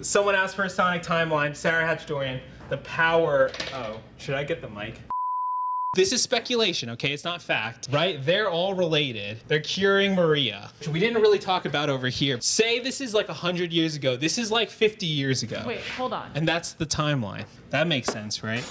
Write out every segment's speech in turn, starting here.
Someone asked for a Sonic timeline. Sarah Hatchdorian, the power. Oh, should I get the mic? This is speculation, okay? It's not fact, right? They're all related. They're curing Maria, which we didn't really talk about over here. Say this is like 100 years ago. This is like 50 years ago. Wait, hold on. And that's the timeline. That makes sense, right?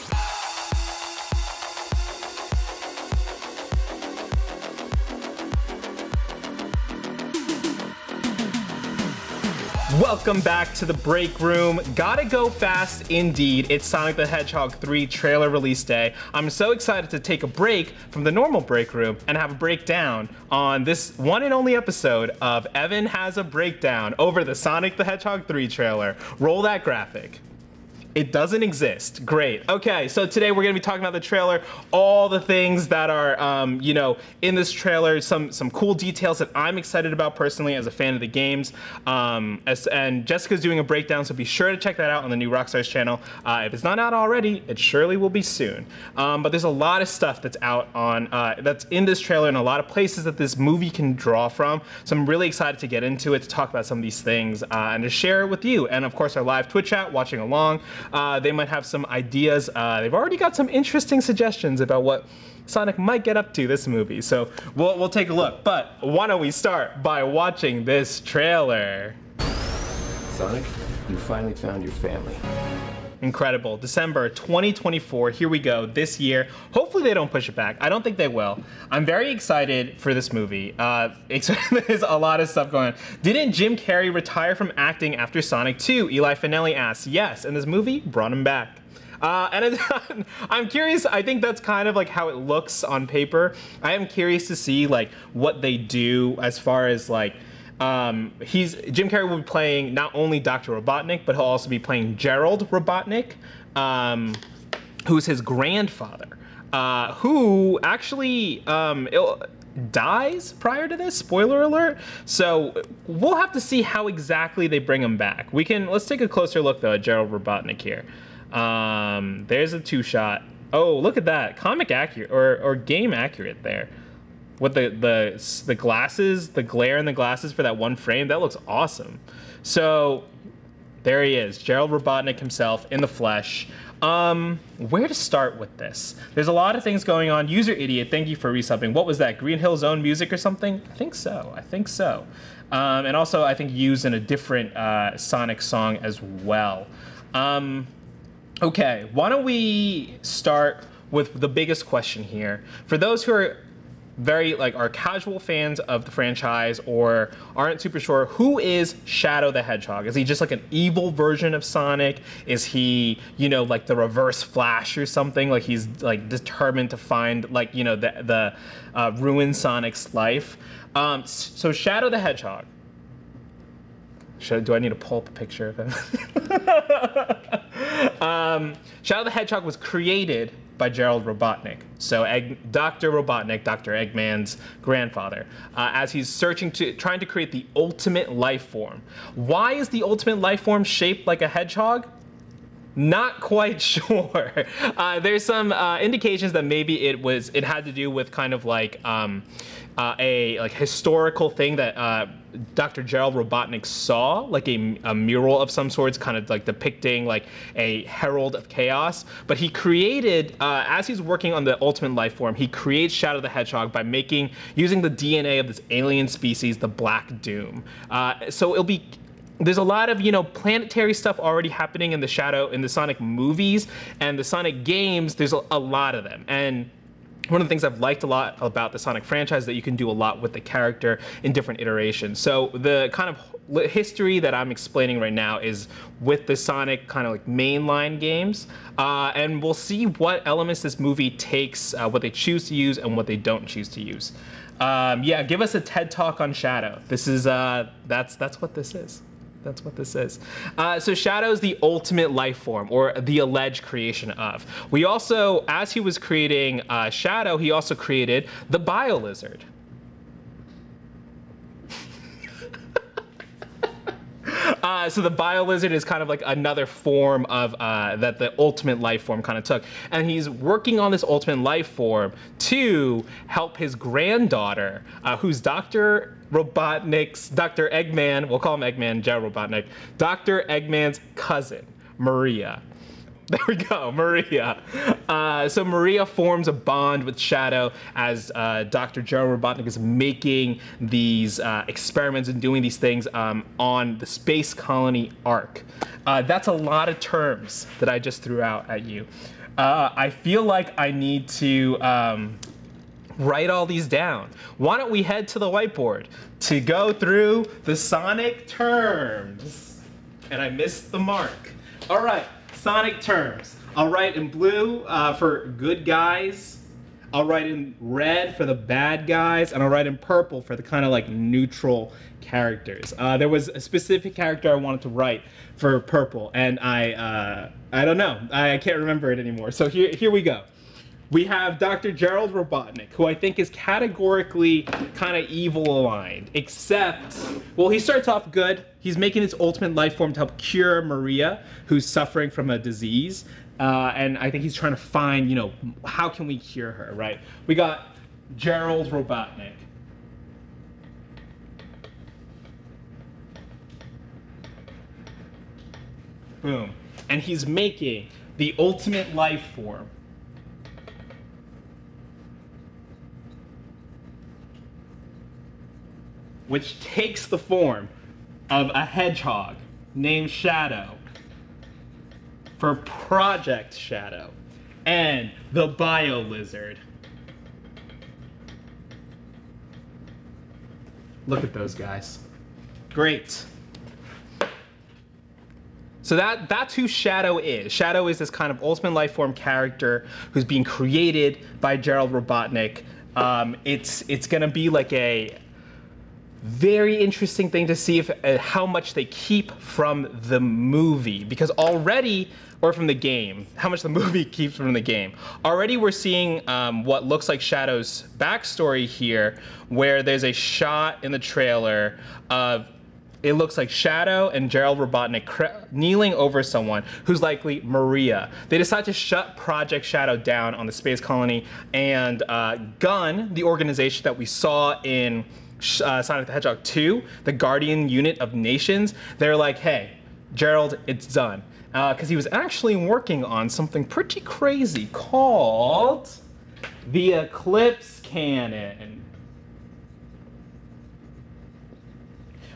Welcome back to the break room. Gotta go fast indeed. It's Sonic the Hedgehog 3 trailer release day. I'm so excited to take a break from the normal break room and have a breakdown on this one and only episode of Evan Has a Breakdown over the Sonic the Hedgehog 3 trailer. Roll that graphic. It doesn't exist. Great. Okay, so today we're gonna be talking about the trailer, all the things that are, you know, in this trailer, some cool details that I'm excited about personally as a fan of the games. And Jessica's doing a breakdown, so be sure to check that out on the new Rockstar's channel. If it's not out already, it surely will be soon. But there's a lot of stuff that's out on, that's in this trailer and a lot of places that this movie can draw from. So I'm really excited to get into it, to talk about some of these things, and to share it with you. And of course, our live Twitch chat, watching along. They might have some ideas. They've already got some interesting suggestions about what Sonic might get up to this movie. So we'll take a look. But why don't we start by watching this trailer? Sonic, you finally found your family. Incredible. December 2024. Here we go. This year. Hopefully they don't push it back. I don't think they will. I'm very excited for this movie. There's a lot of stuff going on. Didn't Jim Carrey retire from acting after Sonic 2? Eli Finelli asks. Yes, and this movie brought him back. I'm curious. I think that's kind of like how it looks on paper. I am curious to see like what they do as far as like Jim Carrey will be playing not only Dr. Robotnik, but he'll also be playing Gerald Robotnik, who's his grandfather, who actually dies prior to this. Spoiler alert. So we'll have to see how exactly they bring him back. Let's take a closer look though at Gerald Robotnik here. There's a two-shot. Oh, look at that, comic accurate or game accurate there. With the glasses, the glare in the glasses for that one frame, that looks awesome. So there he is, Gerald Robotnik himself in the flesh. Where to start with this? There's a lot of things going on. User Idiot, thank you for resubbing. What was that, Green Hill Zone music or something? I think so. And also I think used in a different Sonic song as well. Okay, why don't we start with the biggest question here. For those who are are casual fans of the franchise or aren't super sure, who is Shadow the Hedgehog? Is he just like an evil version of Sonic? Is he, you know, like the Reverse Flash or something? Like he's like determined to find like, you know, the ruin Sonic's life. So Shadow the Hedgehog. Do I need to pull up a picture of him? Shadow the Hedgehog was created by Gerald Robotnik. So Dr. Robotnik, Dr. Eggman's grandfather, as he's trying to create the ultimate life form. Why is the ultimate life form shaped like a hedgehog? Not quite sure. There's some indications that maybe it had to do with kind of like a historical thing that Dr. Gerald Robotnik saw, like a mural of some sorts, kind of like depicting like a herald of chaos. But he created, as he's working on the ultimate life form, he creates Shadow the Hedgehog by using the DNA of this alien species, the Black Doom. So there's a lot of, you know, planetary stuff already happening in the Sonic movies and the Sonic games. There's a lot of them. And one of the things I've liked a lot about the Sonic franchise is that you can do a lot with the character in different iterations. So the kind of history that I'm explaining right now is with the Sonic kind of like mainline games. And we'll see what elements this movie takes, what they choose to use and what they don't choose to use. Yeah, give us a TED Talk on Shadow. This is, that's what this is. That's what this is. So Shadow's the ultimate life form, or the alleged creation of. We also, as he was creating Shadow, he also created the Bio-Lizard. So the Biolizard is kind of like another form of that the ultimate life form kind of took, and he's working on this ultimate life form to help his granddaughter, who's Dr. Eggman. We'll call him Eggman, Gerald Robotnik. Dr. Eggman's cousin, Maria. There we go, Maria. So Maria forms a bond with Shadow as Dr. Gerald Robotnik is making these experiments and doing these things on the Space Colony Ark. That's a lot of terms that I just threw out at you. I feel like I need to write all these down. Why don't we head to the whiteboard to go through the Sonic terms? And I missed the mark. All right. Sonic terms. I'll write in blue for good guys. I'll write in red for the bad guys, and I'll write in purple for the kind of like neutral characters. There was a specific character I wanted to write for purple, and I don't know. I can't remember it anymore. So here we go. We have Dr. Gerald Robotnik, who I think is categorically kind of evil aligned, except, well, he starts off good. He's making his ultimate life form to help cure Maria, who's suffering from a disease. And I think he's trying to find, you know, how can we cure her, right? We got Gerald Robotnik. Boom. And he's making the ultimate life form. Which takes the form of a hedgehog named Shadow for Project Shadow, and the Biolizard. Look at those guys. Great. So that's who Shadow is. Shadow is this kind of ultimate life form character who's being created by Gerald Robotnik. It's gonna be like a very interesting thing to see if how much they keep from the movie, because already, or from the game, how much the movie keeps from the game. Already we're seeing what looks like Shadow's backstory here, where there's a shot in the trailer of, it looks like Shadow and Gerald Robotnik kneeling over someone who's likely Maria. They decide to shut Project Shadow down on the space colony, and GUN, the organization that we saw in Sonic the Hedgehog 2, the Guardian Unit of Nations, they're like, hey, Gerald, it's done. Because he was actually working on something pretty crazy called the Eclipse Cannon,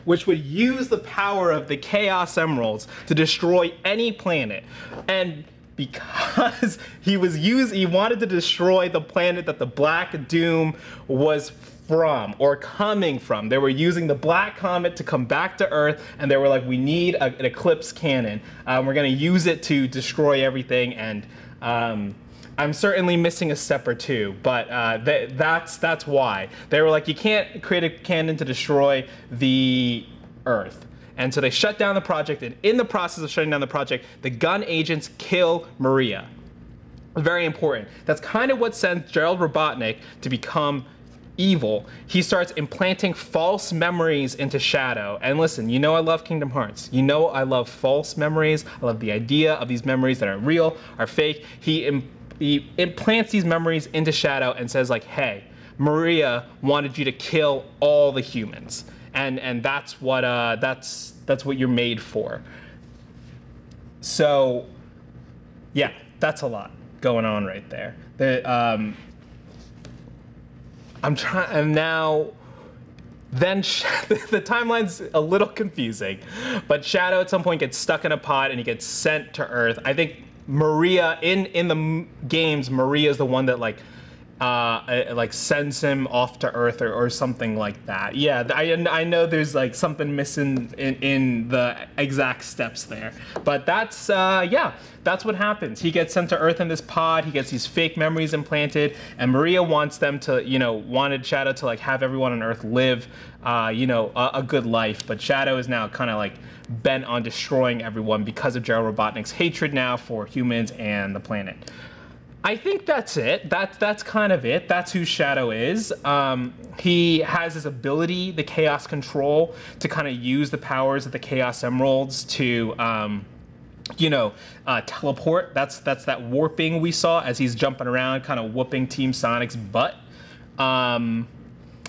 which would use the power of the Chaos Emeralds to destroy any planet. And because he wanted to destroy the planet that the Black Doom was from, or coming from. They were using the Black Comet to come back to Earth, and they were like, we need an Eclipse Cannon. We're gonna use it to destroy everything, and I'm certainly missing a step or two, but that's why. They were like, you can't create a cannon to destroy the Earth. And so they shut down the project, and in the process of shutting down the project, the GUN agents kill Maria. Very important. That's kind of what sends Gerald Robotnik to become evil. He starts implanting false memories into Shadow. And listen, you know I love Kingdom Hearts. You know I love false memories. I love the idea of these memories that are real, are fake. He implants these memories into Shadow and says like, hey, Maria wanted you to kill all the humans. And that's what you're made for. So yeah, that's a lot going on right there. And now, then the timeline's a little confusing, but Shadow at some point gets stuck in a pod and he gets sent to Earth. I think Maria, in the games, Maria is the one that like sends him off to Earth or something like that. Yeah, I know there's like something missing in the exact steps there, but that's yeah, that's what happens. He gets sent to Earth in this pod. He gets these fake memories implanted, and Maria wants them to, wanted Shadow to like have everyone on Earth live, a good life. But Shadow is now kind of like bent on destroying everyone because of Gerald Robotnik's hatred now for humans and the planet. I think that's it. That's kind of it. That's who Shadow is. He has his ability, the Chaos Control, to kind of use the powers of the Chaos Emeralds to, teleport. That's that warping we saw as he's jumping around, kind of whooping Team Sonic's butt.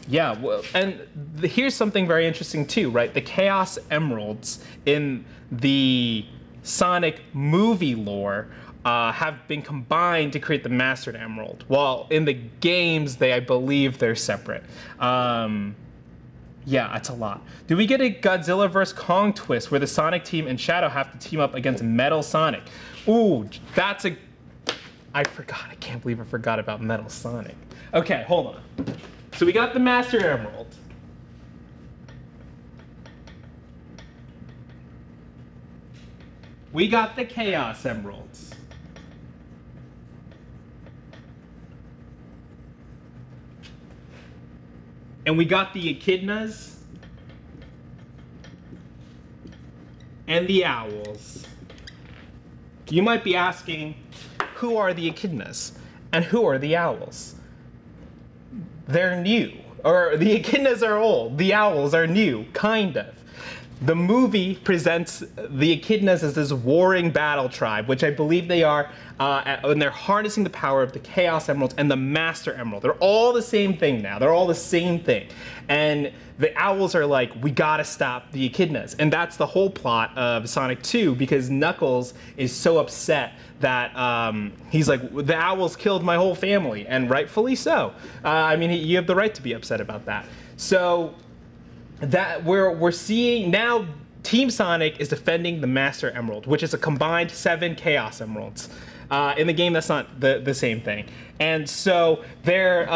Yeah, well, and here's something very interesting too, right? The Chaos Emeralds in the Sonic movie lore have been combined to create the Mastered Emerald. While in the games, I believe they're separate. Yeah, that's a lot. Do we get a Godzilla vs. Kong twist where the Sonic team and Shadow have to team up against Metal Sonic? Ooh, that's a... I forgot. I can't believe I forgot about Metal Sonic. Okay, hold on. So we got the Master Emerald. We got the Chaos Emeralds. And we got the Echidnas. And the Owls. You might be asking, who are the Echidnas? And who are the Owls? They're new. Or the Echidnas are old. The Owls are new, kind of. The movie presents the Echidnas as this warring battle tribe, which I believe they are, and they're harnessing the power of the Chaos Emeralds and the Master Emerald. They're all the same thing now. They're all the same thing. And the Owls are like, we gotta stop the Echidnas. And that's the whole plot of Sonic 2, because Knuckles is so upset that he's like, the Owls killed my whole family, and rightfully so. I mean, you have the right to be upset about that. So that we're seeing now, Team Sonic is defending the Master Emerald, which is a combined 7 Chaos Emeralds. In the game, that's not the same thing. And so they're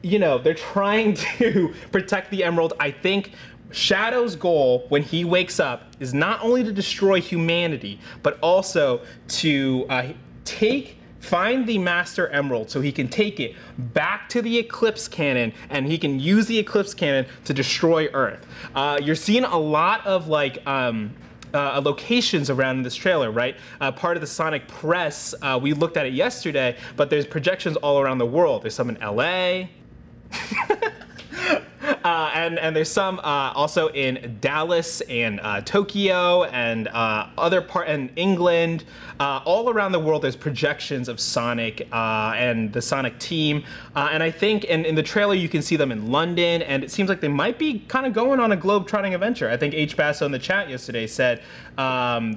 they're trying to protect the Emerald. I think Shadow's goal when he wakes up is not only to destroy humanity, but also to find the Master Emerald so he can take it back to the Eclipse Cannon, and he can use the Eclipse Cannon to destroy Earth. You're seeing a lot of locations around in this trailer, right? Part of the Sonic press, we looked at it yesterday, but there's projections all around the world. There's some in LA. And there's some also in Dallas and Tokyo and in England. All around the world, there's projections of Sonic and the Sonic team. And I think in the trailer, you can see them in London, and it seems like they might be kind of going on a globe-trotting adventure. I think H. Basso in the chat yesterday said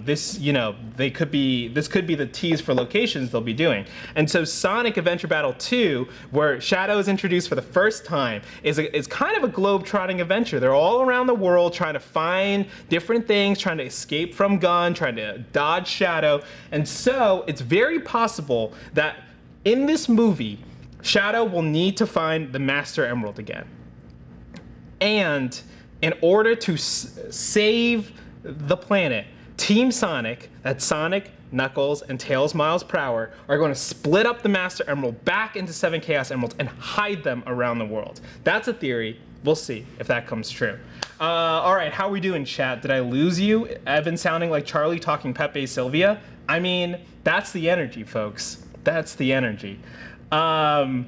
this could be the tease for locations they'll be doing. And so Sonic Adventure Battle 2, where Shadow is introduced for the first time, is kind of a globe-trotting adventure. They're all around the world trying to find different things, trying to escape from Gun, trying to dodge Shadow. And so it's very possible that in this movie, Shadow will need to find the Master Emerald again. And in order to save the planet, Team Sonic, that's Sonic, Knuckles, and Tails Miles Prower, are going to split up the Master Emerald back into 7 Chaos Emeralds and hide them around the world. That's a theory. We'll see if that comes true. All right, how are we doing, chat? Did I lose you? Evan sounding like Charlie talking Pepe Sylvia? I mean, that's the energy, folks. That's the energy. The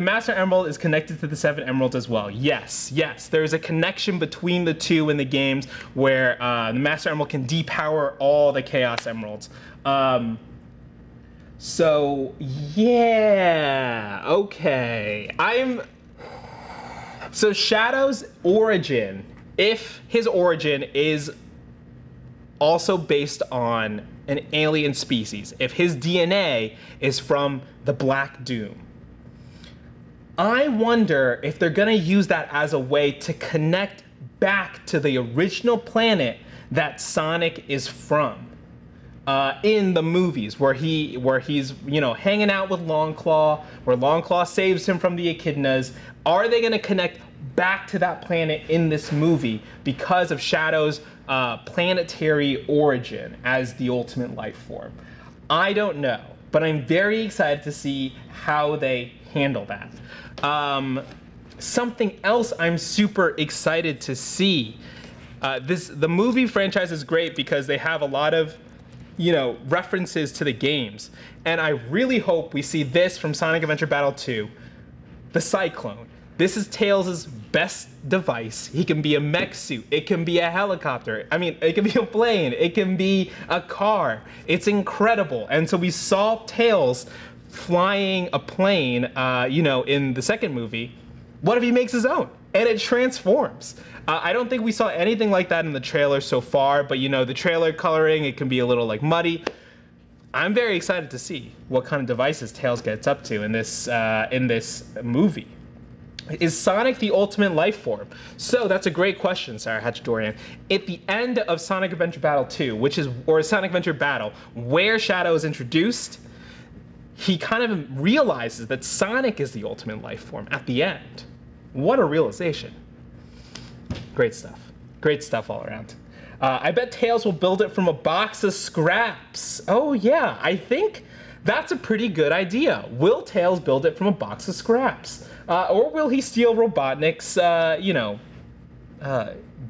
Master Emerald is connected to the 7 Emeralds as well. Yes, there's a connection between the two in the games where the Master Emerald can depower all the Chaos Emeralds. So, yeah, okay. So Shadow's origin, if his origin is also based on an alien species, if his DNA is from the Black Doom, I wonder if they're gonna use that as a way to connect back to the original planet that Sonic is from. In the movies, where he's hanging out with Longclaw, where Longclaw saves him from the Echidnas. Are they going to connect back to that planet in this movie because of Shadow's planetary origin as the ultimate life form? I don't know, but I'm very excited to see how they handle that. Something else I'm super excited to see. The movie franchise is great because they have a lot of references to the games. And I really hope we see this from Sonic Adventure Battle 2, the Cyclone. This is Tails' best device. He can be a mech suit. It can be a helicopter. I mean, it can be a plane. It can be a car. It's incredible. And so we saw Tails flying a plane, in the second movie. What if he makes his own? And it transforms. I don't think we saw anything like that in the trailer so far, but the trailer coloring, it can be a little muddy. I'm very excited to see what kind of devices Tails gets up to in this movie. Is Sonic the ultimate life form? So that's a great question, Sarah Hatchadorian. At the end of Sonic Adventure Battle 2, or Sonic Adventure Battle, where Shadow is introduced, he kind of realizes that Sonic is the ultimate life form at the end. What a realization. Great stuff. Great stuff all around. I bet Tails will build it from a box of scraps. Oh yeah, I think that's a pretty good idea. Will Tails build it from a box of scraps? Or will he steal Robotnik's,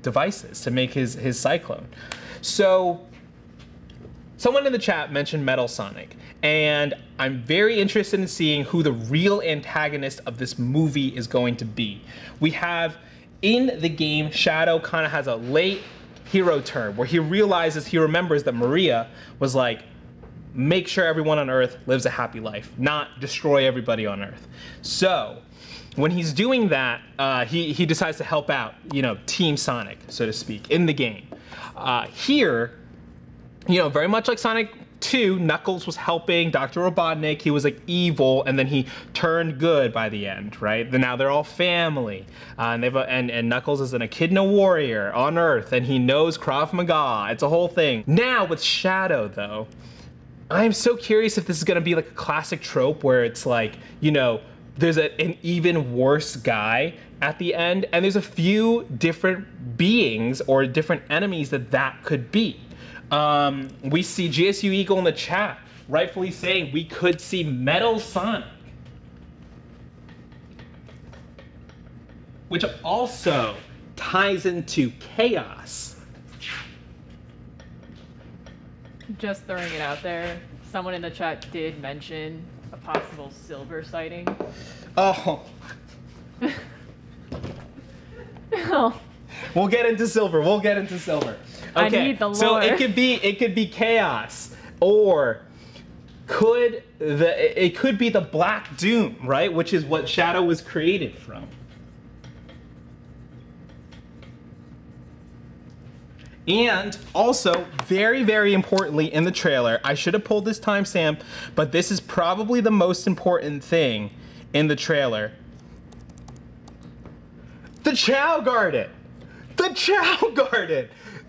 devices to make his Cyclone? So, someone in the chat mentioned Metal Sonic, and I'm very interested in seeing who the real antagonist of this movie is going to be. We have, in the game, Shadow kind of has a late hero turn where he remembers that Maria was like, make sure everyone on Earth lives a happy life, not destroy everybody on Earth. So, when he's doing that, he decides to help out, Team Sonic, so to speak, in the game. Here, very much like Sonic 2, Knuckles was helping Dr. Robotnik. He was evil, and then he turned good by the end, right? Now they're all family, and Knuckles is an Echidna warrior on Earth, and he knows Krav Maga. It's a whole thing. Now with Shadow, though, I'm so curious if this is gonna be a classic trope where it's there's an even worse guy at the end, and there's a few different beings or different enemies that could be. We see GSU Eagle in the chat rightfully saying we could see Metal Sonic, which also ties into Chaos. Just throwing it out there, someone in the chat did mention a possible Silver sighting. Oh. Oh. We'll get into Silver. Okay. I need the lore. So it could be Chaos, or it could be the Black Doom, right? Which is what Shadow was created from. And also, very, very importantly in the trailer, I should have pulled this timestamp, but this is probably the most important thing in the trailer. The Chao Garden! The Chao Garden!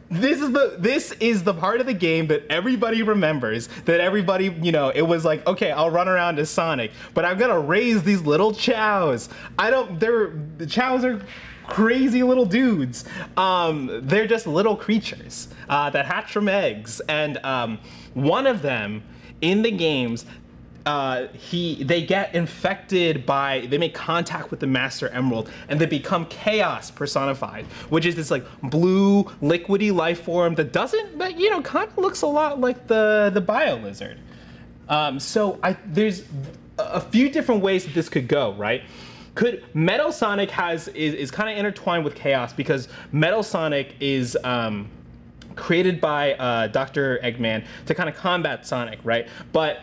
This is the part of the game that everybody remembers, that everybody, it was like, okay, I'll run around as Sonic, but I'm gonna raise these little Chaos. The Chaos are crazy little dudes. They're just little creatures that hatch from eggs, and one of them in the games, they get infected they make contact with the Master Emerald, and they become Chaos personified, which is this blue liquidy life form that kind of looks a lot like the Bio Lizard. So there's a few different ways that this could go, right? Could Metal Sonic is kind of intertwined with Chaos, because Metal Sonic is created by Dr. Eggman to kind of combat Sonic, right? But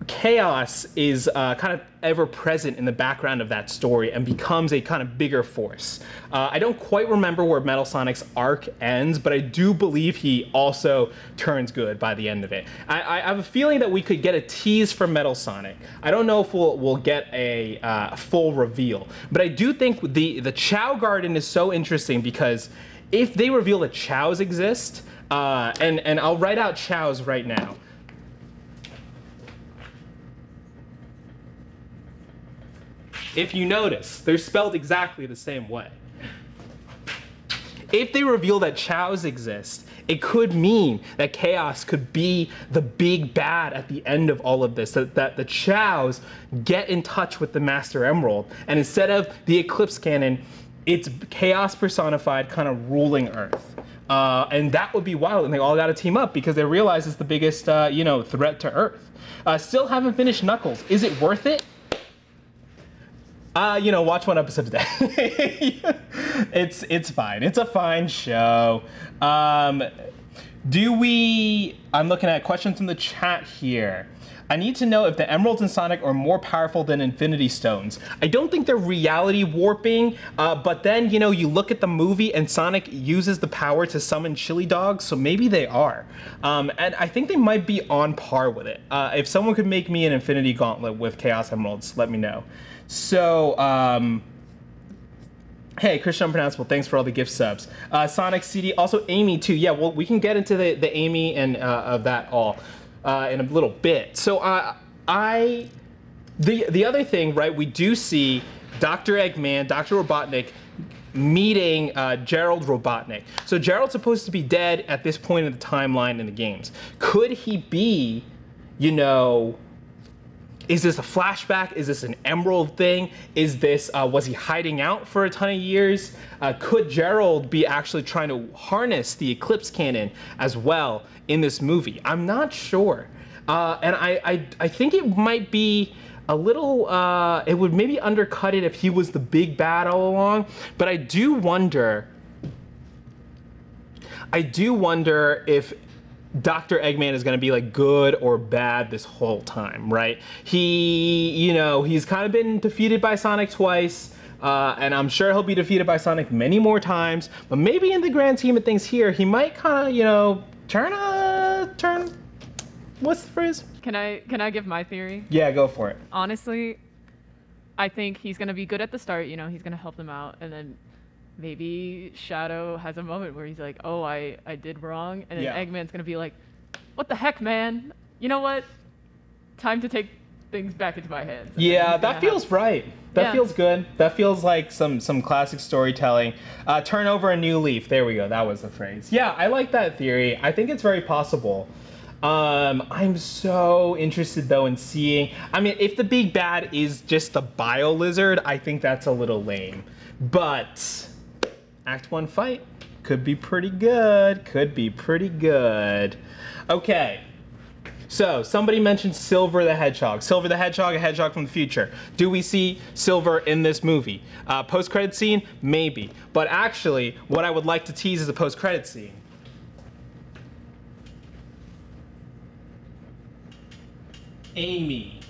Chaos is kind of ever present in the background of that story and becomes a kind of bigger force. I don't quite remember where Metal Sonic's arc ends, but I do believe he also turns good by the end of it. I have a feeling that we could get a tease from Metal Sonic. I don't know if we'll get a full reveal, but I do think the Chao Garden is so interesting, because if they reveal that Chaos exist, and I'll write out Chaos right now. If you notice, they're spelled exactly the same way. If they reveal that Chaos exist, it could mean that Chaos could be the big bad at the end of all of this, that the Chaos get in touch with the Master Emerald, and instead of the Eclipse Cannon, it's Chaos personified, kind of ruling Earth. And that would be wild, and they all got to team up because they realize it's the biggest, threat to Earth. Still haven't finished Knuckles. Is it worth it? Watch one episode a day. It's fine. It's a fine show. I'm looking at questions in the chat here. I need to know if the Emeralds in Sonic are more powerful than Infinity Stones. I don't think they're reality warping, but then, you look at the movie and Sonic uses the power to summon chili dogs, so maybe they are. And I think they might be on par with it. If someone could make me an Infinity Gauntlet with Chaos Emeralds, let me know. So, hey, Christian Unpronounceable, thanks for all the gift subs. Sonic CD, also Amy too. Yeah, well, we can get into the Amy and of that all in a little bit. So the other thing, right, we do see Dr. Eggman, Dr. Robotnik meeting Gerald Robotnik. So Gerald's supposed to be dead at this point in the timeline in the games. Could he be, is this a flashback? Is this an Emerald thing? Is this, was he hiding out for a ton of years? Could Gerald be actually trying to harness the Eclipse Cannon as well in this movie? I'm not sure. And I think it might be a little, it would maybe undercut it if he was the big bad all along, but I do wonder if Dr. Eggman is going to be like good or bad this whole time, right? He's kind of been defeated by Sonic twice, and I'm sure he'll be defeated by Sonic many more times, but maybe in the grand scheme of things here, he might kind of, turn, what's the phrase? Can I give my theory? Yeah, go for it. Honestly, I think he's going to be good at the start, he's going to help them out, and then maybe Shadow has a moment where he's like, oh, I did wrong. And then Eggman's going to be like, what the heck, man? You know what? Time to take things back into my hands. Yeah, that feels right. That feels good. That feels like some classic storytelling. Turn over a new leaf. There we go. That was the phrase. Yeah, I like that theory. I think it's very possible. I'm so interested, though, in seeing... I mean, if the big bad is just the Bio Lizard, I think that's a little lame. But... Act 1 fight could be pretty good. Okay, so somebody mentioned Silver the Hedgehog. Silver the Hedgehog, a hedgehog from the future. Do we see Silver in this movie? Post-credit scene? Maybe. But actually, what I would like to tease is a post-credit scene. Amy.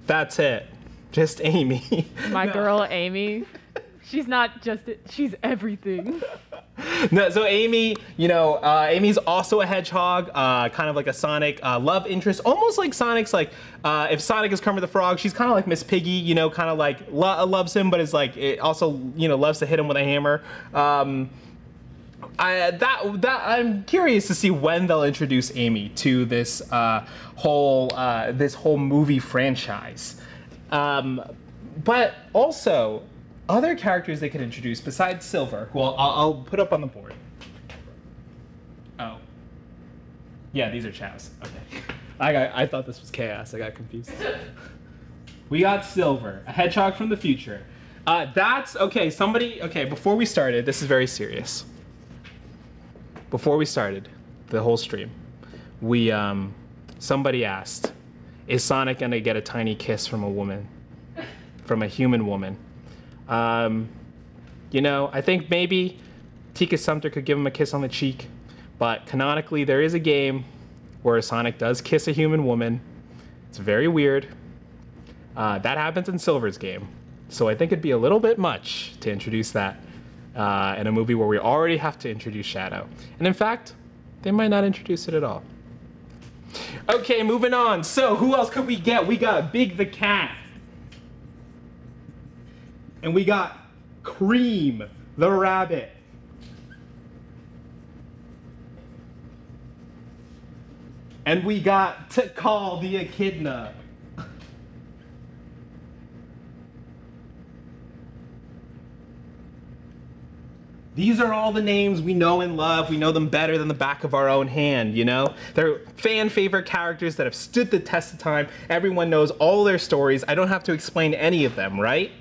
That's it. Just Amy. My girl, Amy. She's not just it, she's everything. No, so Amy, Amy's also a hedgehog, kind of like a Sonic love interest, almost like Sonic's like, if Sonic is Kermit the Frog, she's kind of like Miss Piggy, kind of like loves him, but is like, it also, loves to hit him with a hammer. I'm curious to see when they'll introduce Amy to this whole movie franchise. But also, other characters they could introduce besides Silver, who I'll put up on the board. Oh. Yeah, these are Chaos. Okay. I thought this was Chaos. I got confused. We got Silver, a hedgehog from the future. Before we started, this is very serious. Before we started the whole stream, somebody asked, is Sonic gonna get a tiny kiss from a woman? From a human woman? I think maybe Tika Sumpter could give him a kiss on the cheek, but canonically there is a game where Sonic does kiss a human woman. It's very weird. That happens in Silver's game, so I think it'd be a little bit much to introduce that in a movie where we already have to introduce Shadow. And in fact, they might not introduce it at all. Okay, moving on. So, who else could we get? We got Big the Cat. And we got Cream the Rabbit. And we got Tikal the Echidna. These are all the names we know and love. We know them better than the back of our own hand, They're fan favorite characters that have stood the test of time. Everyone knows all their stories. I don't have to explain any of them, right?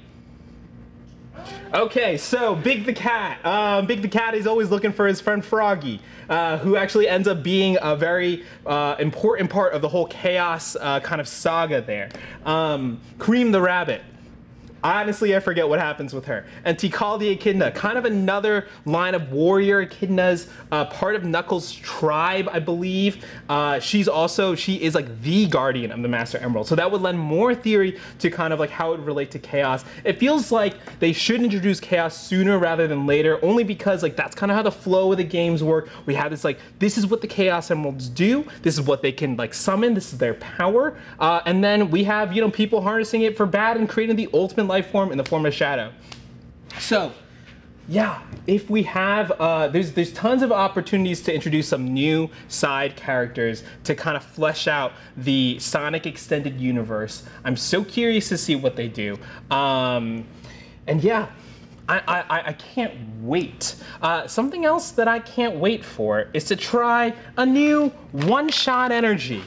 Okay, so Big the Cat. Big the Cat is always looking for his friend Froggy, who actually ends up being a very important part of the whole chaos kind of saga there. Cream the Rabbit. Honestly, I forget what happens with her. And Tikal the Echidna, kind of another line of warrior echidnas, part of Knuckles' tribe, I believe. She is like the guardian of the Master Emerald. So that would lend more theory to kind of like how it would relate to Chaos. It feels like they should introduce Chaos sooner rather than later, only because like that's kind of how the flow of the games work. We have this like, this is what the Chaos Emeralds do. This is what they can like summon. This is their power. And then we have, you know, people harnessing it for bad and creating the ultimate life form in the form of Shadow. So yeah, if we have, there's tons of opportunities to introduce some new side characters to kind of flesh out the Sonic extended universe. I'm so curious to see what they do. And yeah, I can't wait. Something else that I can't wait for is to try a new One-Shot Energy.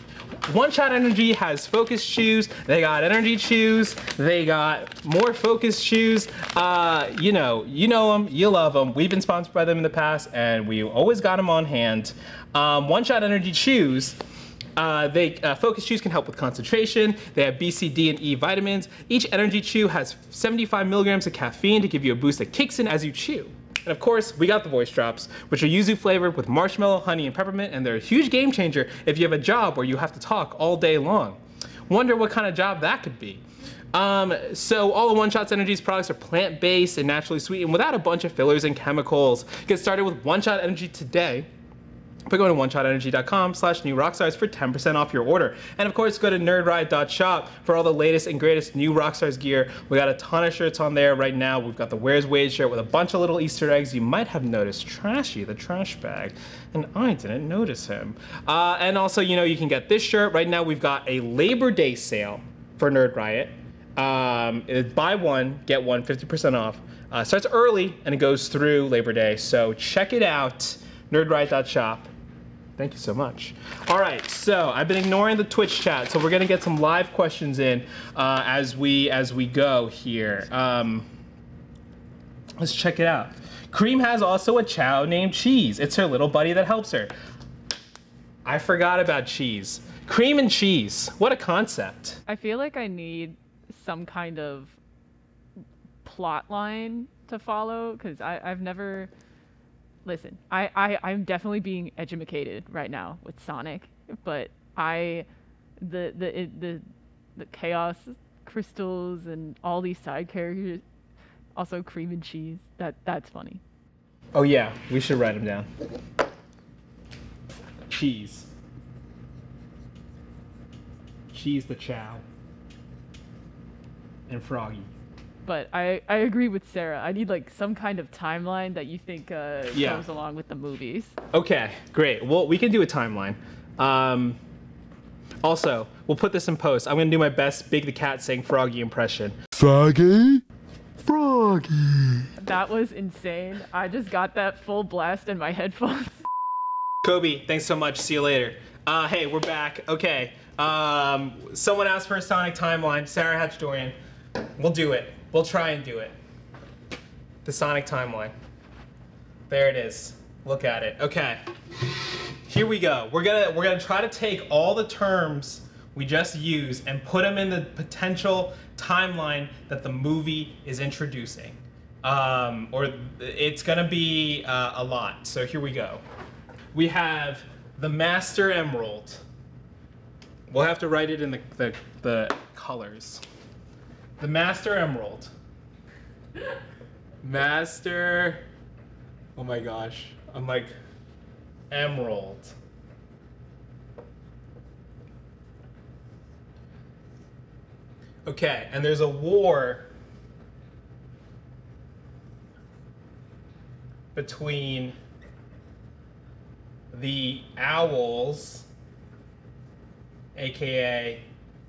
One-Shot Energy has focus shoes, they got energy shoes, they got more focus shoes. You know them, you love them. We've been sponsored by them in the past and we always got them on hand. One-Shot Energy shoes, focus chews can help with concentration. They have B, C, D, and E vitamins. Each energy chew has 75 milligrams of caffeine to give you a boost that kicks in as you chew. And of course, we got the voice drops, which are yuzu flavored with marshmallow, honey, and peppermint, and they're a huge game changer if you have a job where you have to talk all day long. Wonder what kind of job that could be. So all of One-Shot's Energy's products are plant-based and naturally sweetened without a bunch of fillers and chemicals. Get started with One-Shot Energy today by going to oneshotenergy.com/newrockstars for 10% off your order. And of course, go to nerdride.shop for all the latest and greatest new Rockstars gear. We got a ton of shirts on there right now. We've got the Where's Wade shirt with a bunch of little Easter eggs. You might have noticed Trashy, the trash bag, and I didn't notice him. And also, you know, you can get this shirt. Right now, we've got a Labor Day sale for Nerd Riot. It's buy one, get one, 50% off. Starts early and it goes through Labor Day. So check it out, nerdriot.shop. Thank you so much. All right, so I've been ignoring the Twitch chat, so we're gonna get some live questions in as we go here. Let's check it out. Cream has also a chow named Cheese. It's her little buddy that helps her. I forgot about Cheese. Cream and Cheese, what a concept. I feel like I need some kind of plot line to follow, because I've never... Listen, I'm definitely being educated right now with Sonic, but the chaos crystals and all these side characters, also Cream and Cheese, that's funny. Oh yeah, we should write them down. Cheese. Cheese the Chow. And Froggy. But I agree with Sarah. I need like some kind of timeline that you think goes along with the movies. Okay, great. Well, we can do a timeline. Also, we'll put this in post. I'm gonna do my best Big the Cat saying Froggy impression. Froggy? Froggy. That was insane. I just got that full blast in my headphones. Kobe, thanks so much. See you later. Hey, we're back. Okay. Someone asked for a Sonic timeline. Sarah Hatchdorian. We'll do it. We'll try and do it. The Sonic timeline. There it is. Look at it. Okay. Here we go. We're gonna try to take all the terms we just used and put them in the potential timeline that the movie is introducing. Or it's gonna be a lot. So here we go. We have the Master Emerald. We'll have to write it in the colors. The Master Emerald. Master, oh my gosh, I'm like, Emerald. Okay, and there's a war between the owls, aka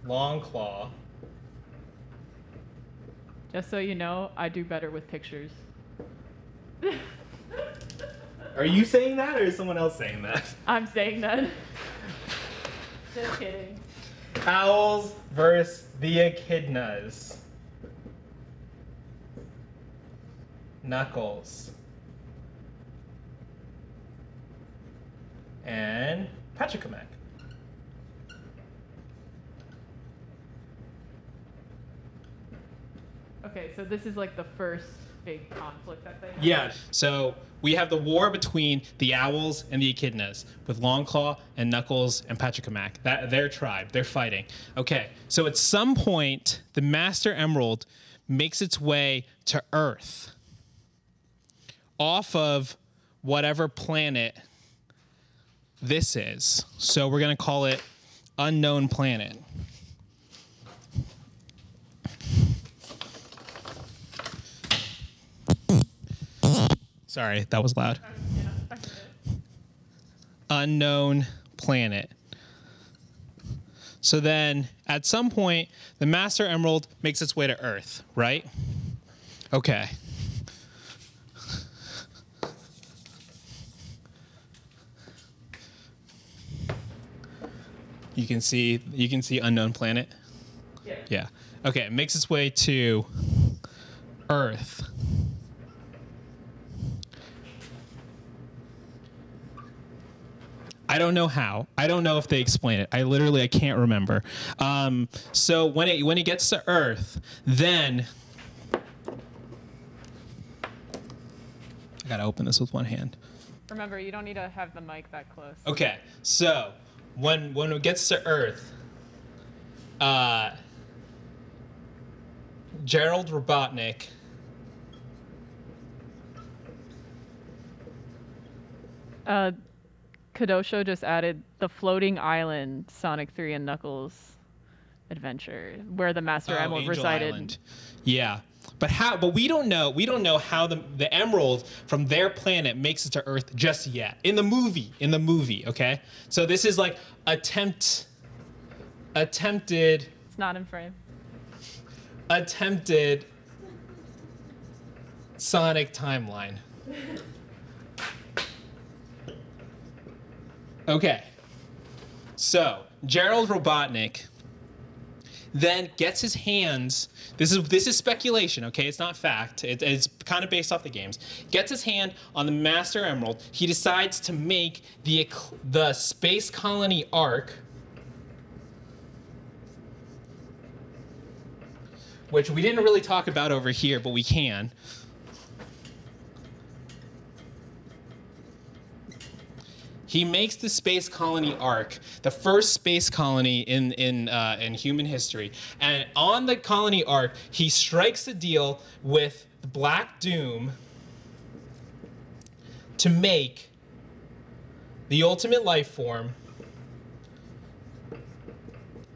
Longclaw. Just so you know, I do better with pictures. Are you saying that, or is someone else saying that? I'm saying that. Just kidding. Owls versus the Echidnas. Knuckles, and Pachacamac. Okay, so this is like the first big conflict that they have. Yeah, so we have the war between the Owls and the Echidnas, with Longclaw and Knuckles and Pachacamac. Their tribe, they're fighting. Okay, so at some point, the Master Emerald makes its way to Earth, off of whatever planet this is. So we're gonna call it Unknown Planet. Sorry, that was loud. Unknown Planet. So then, at some point, the Master Emerald makes its way to Earth, right? Okay. You can see Unknown Planet? Yeah. Yeah. Okay, it makes its way to Earth. I don't know how. I don't know if they explain it. I can't remember. So when it gets to Earth, then I gotta open this with one hand. Remember, you don't need to have the mic that close. Okay, so when it gets to Earth, Gerald Robotnik Kadosho just added the floating island Sonic 3 and Knuckles adventure where the Master Emerald Angel resided. Island. Yeah. But we don't know how the emerald from their planet makes it to Earth just yet. In the movie, okay? So this is like attempted It's not in frame. attempted Sonic timeline. Okay. So, Gerald Robotnik then gets his hands. This is speculation, okay? It's not fact. It's kind of based off the games. Gets his hand on the Master Emerald. He decides to make the Space Colony Arc, which we didn't really talk about over here, but we can. He makes the Space Colony Arc, the first space colony in human history. And on the colony Arc, he strikes a deal with Black Doom to make the ultimate life form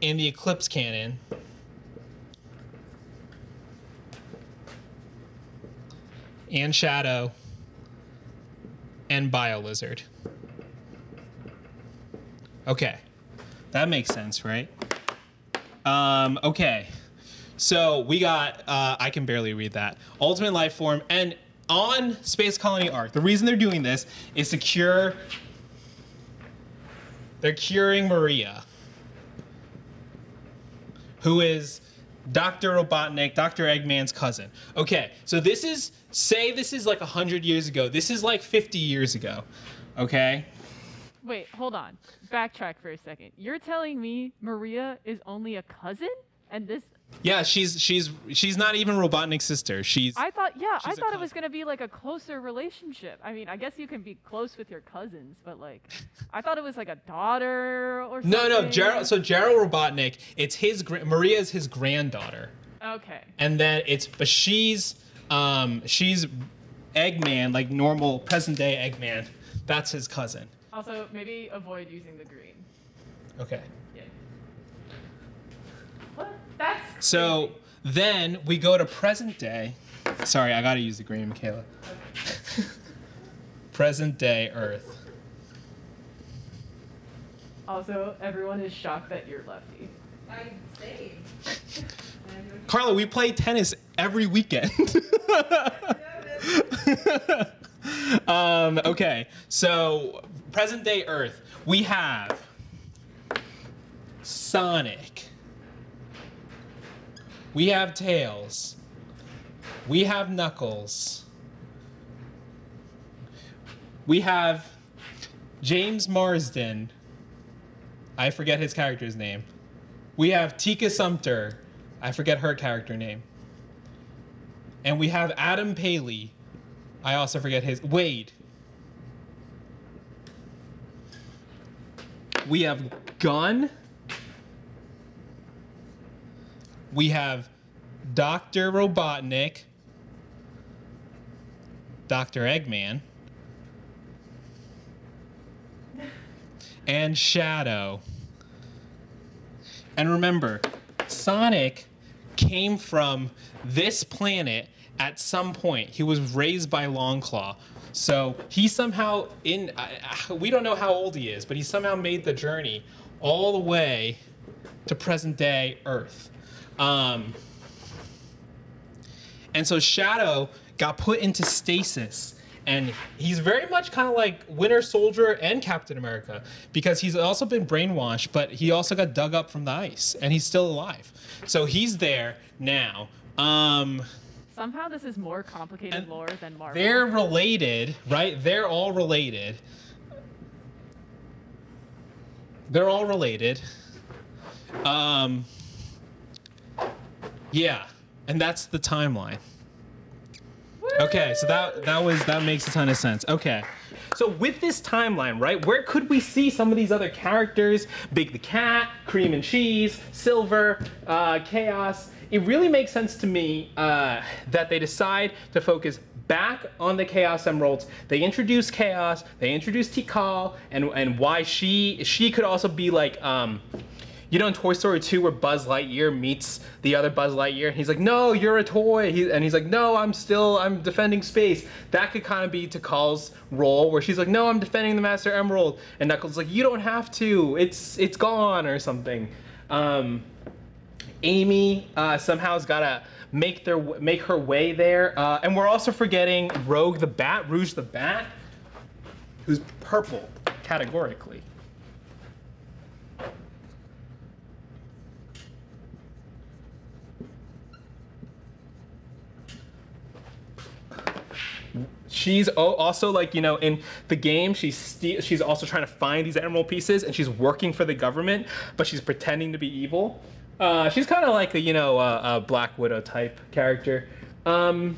in the Eclipse Cannon and Shadow and BioLizard. Okay, that makes sense, right? Okay, so we got, I can barely read that. Ultimate life form, and on Space Colony Arc, the reason they're doing this is to they're curing Maria, who is Dr. Robotnik, Dr. Eggman's cousin. Okay, so this is like 100 years ago. This is like 50 years ago, okay? Wait, hold on. Backtrack for a second. You're telling me Maria is only a cousin? And this... Yeah, she's not even Robotnik's sister. I thought it was gonna be like a closer relationship. I mean, I guess you can be close with your cousins, but like, I thought it was like a daughter or something. No, Gerald Robotnik, Maria is his granddaughter. Okay. And then she's Eggman, like normal present day Eggman. That's his cousin. Also, maybe avoid using the green. Okay. Yeah. What? That's crazy. So then we go to present day. Sorry, I gotta use the green, Michaela. Okay. Present day Earth. Also, everyone is shocked that you're lefty. I'm same. Carla, we play tennis every weekend. Okay, so present day Earth, we have Sonic, we have Tails, we have Knuckles, We have James Marsden. I forget his character's name. We have Tika Sumpter. I forget her character name. And we have Adam Paley. I also forget his... Wade. We have Gunn. We have Dr. Robotnik. Dr. Eggman. And Shadow. And remember, Sonic came from this planet at some point. He was raised by Longclaw. So he somehow, we don't know how old he is, but he somehow made the journey all the way to present day Earth. And so Shadow got put into stasis. And he's very much kind of like Winter Soldier and Captain America, because he's also been brainwashed, but he also got dug up from the ice, and he's still alive. So he's there now. Somehow this is more complicated lore than Marvel. They're related, right? They're all related. They're all related. Yeah, and that's the timeline. Okay, so that makes a ton of sense. Okay, so with this timeline, right, where could we see some of these other characters? Big the Cat, Cream and Cheese, Silver, Chaos. It really makes sense to me that they decide to focus back on the Chaos Emeralds. They introduce Chaos, they introduce Tikal, and why she could also be like, you know, in Toy Story 2 where Buzz Lightyear meets the other Buzz Lightyear and he's like, no, you're a toy. And he's like, no, I'm defending space. That could kind of be Tikal's role where she's like, no, I'm defending the Master Emerald. And Knuckles is like, you don't have to, it's gone or something. Amy somehow has gotta make her way there. And we're also forgetting Rouge the Bat, who's purple, categorically. She's also, like, you know, in the game, she's also trying to find these emerald pieces, and she's working for the government, but she's pretending to be evil. She's kind of like a, you know, a Black Widow type character. Yeah.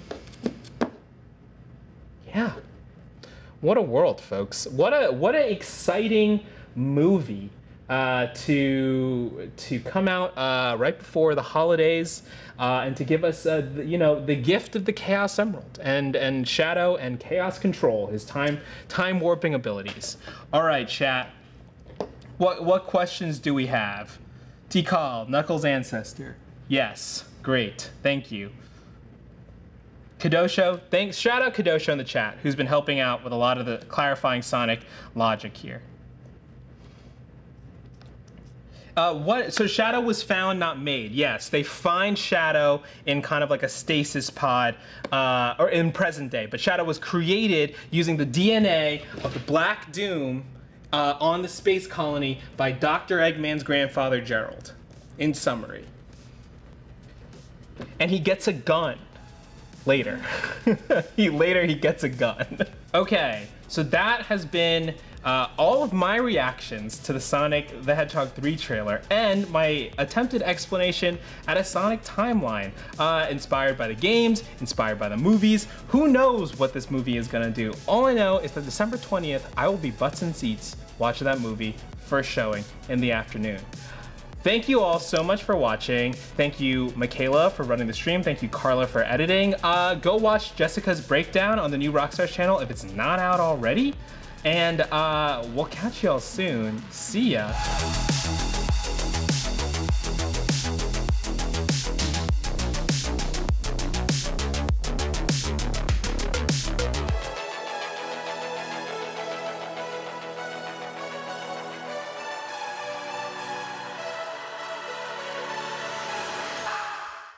What a world, folks. What a exciting movie to come out right before the holidays, and to give us you know, the gift of the Chaos Emerald and Shadow and Chaos Control, his time warping abilities. All right, chat. What questions do we have? Tikal, Knuckles' ancestor. Yes, great, thank you. Kadosho, thanks. Shout out Kadosho in the chat, who's been helping out with a lot of the clarifying Sonic logic here. So Shadow was found, not made. Yes, they find Shadow in kind of like a stasis pod, or in present day. But Shadow was created using the DNA of the Black Doom on the space colony by Dr. Eggman's grandfather, Gerald, in summary. And he gets a gun later. He gets a gun. Okay, so that has been all of my reactions to the Sonic the Hedgehog 3 trailer and my attempted explanation at a Sonic timeline, inspired by the games, inspired by the movies. Who knows what this movie is gonna do? All I know is that December 20th, I will be butts in seats watching that movie, first showing in the afternoon. Thank you all so much for watching. Thank you, Michaela, for running the stream. Thank you, Carla, for editing. Go watch Jessica's breakdown on the new Rockstars channel if it's not out already. And we'll catch y'all soon. See ya.